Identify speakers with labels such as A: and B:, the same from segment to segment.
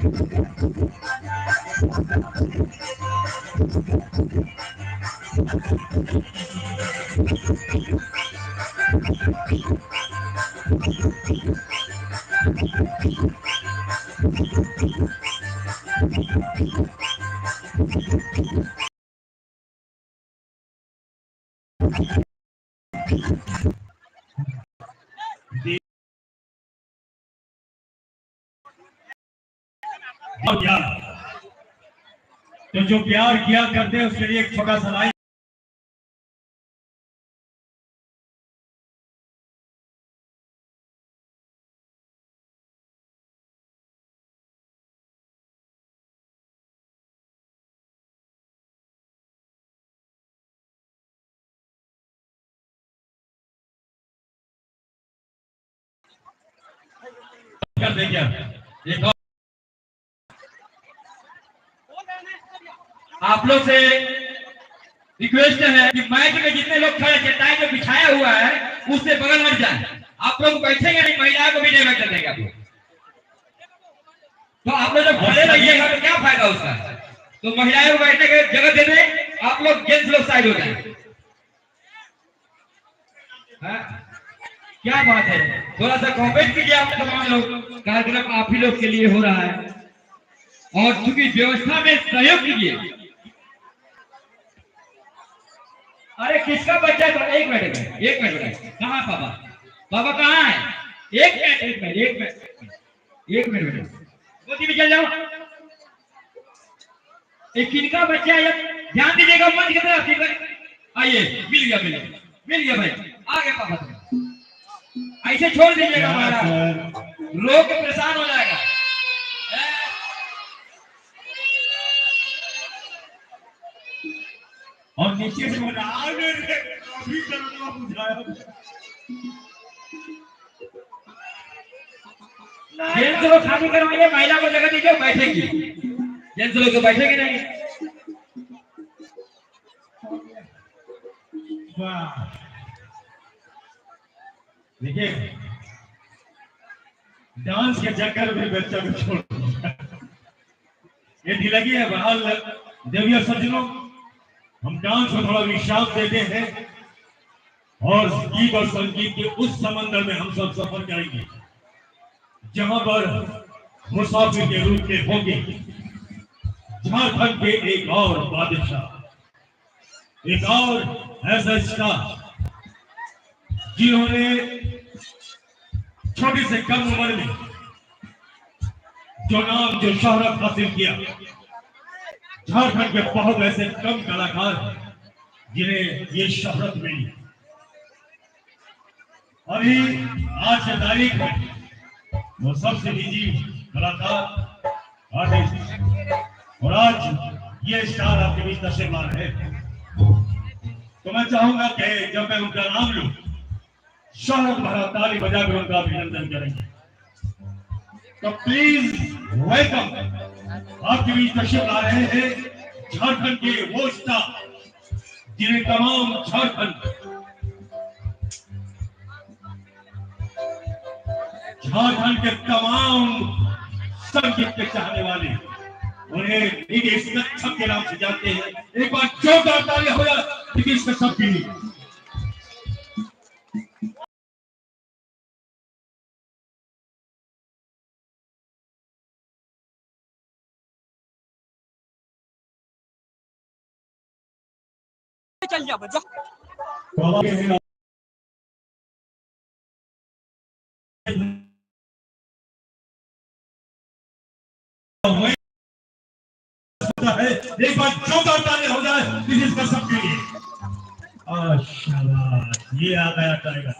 A: तो जो प्यार किया करते हैं उसके लिए एक छोटा सा लाइन कर देंगे। एक और आप लोग से रिक्वेस्ट है कि मैच में जितने लोग खड़े चटाई में बिछाया हुआ है उससे बगल हट जाए। आप लोग बैठेंगे नहीं, महिलाओं को भी नहीं बैठने देगा। तो आप लोग जब खड़े रहिएगा तो क्या फायदा उसका। तो महिलाओं को बैठने की जगह दे दें, आप लोग जेंट्स लोग साइड हो जाए। क्या बात है, थोड़ा सा कॉपरेट कीजिए। आप तमाम लोग, कार्यक्रम आप ही लोग के लिए हो रहा है और चूंकि व्यवस्था में सहयोग कीजिए। अरे किसका बच्चा है? एक मिनट, एक मिनट, कहाँ पापा? पापा कहाँ है? एक मिनट, एक मिनट, एक मिनट, एक मिनट, गोदी में चल जाओ। एक किनका बच्चा है? ध्यान दीजिएगा मंच की तरफ। आइए, मिल गया, मिल गया, मिल गया भाई। आ गए पापा। ऐसे छोड़ दीजिएगा, हमारा लोग परेशान हो जाएगा। और नीचे से अभी बुझाया। जेंट्स लोग खाली करवाइए, महिला को जगह दीजिए, बैठेगी। जेंट्स लोग तो बैठेंगे नहीं। देखिए, डांस के चक्कर में बच्चा को छोड़ ये ढिलगी है। बहाल देविया सज्जनों, हम डांस को थोड़ा विश्राम देते हैं और गीत और संगीत के उस समंदर में हम सब सफर करेंगे जहां पर मुसाफिर के रूप में होंगे झारखंड के एक और बादशाह, एक और ऐसा स्टार जिन्होंने छोटी से कम उम्र में जो नाम, जो शोहरत हासिल किया। झारखंड के बहुत ऐसे कम कलाकार हैं जिन्हें ये शोहरत मिली। अभी आज की तारीख में वो सबसे निजी कलाकार, आर्टिस्ट, और आज ये स्टार आपके बीच तशरीफ ला रहे हैं। तो मैं चाहूंगा कि जब मैं उनका नाम लूं, शोहरत भरा ताली बजाकर उनका अभिनंदन करेंगे। तो प्लीज वेलकम। आपके बीच तशरीफ ला रहे हैं झारखंड के वो स्टार जिन्हें तमाम झारखंड के तमाम संगीत के चाहने वाले उन्हें नीतीश कश्यप के नाम से जानते हैं। एक बार जोरदार तालियां हो जाए नीतीश कश्यप के लिए। चल जा बच्चा। एक बार जोरदार तालियां हो जाए नीतीश कश्यप के लिए। शाबाश, ये आ गया टाइगर।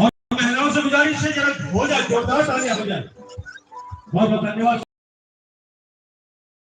A: और महिलाओं से गुजारिश है जरा हो जाए, जोरदार तालियां हो जाए। बहुत बहुत धन्यवाद।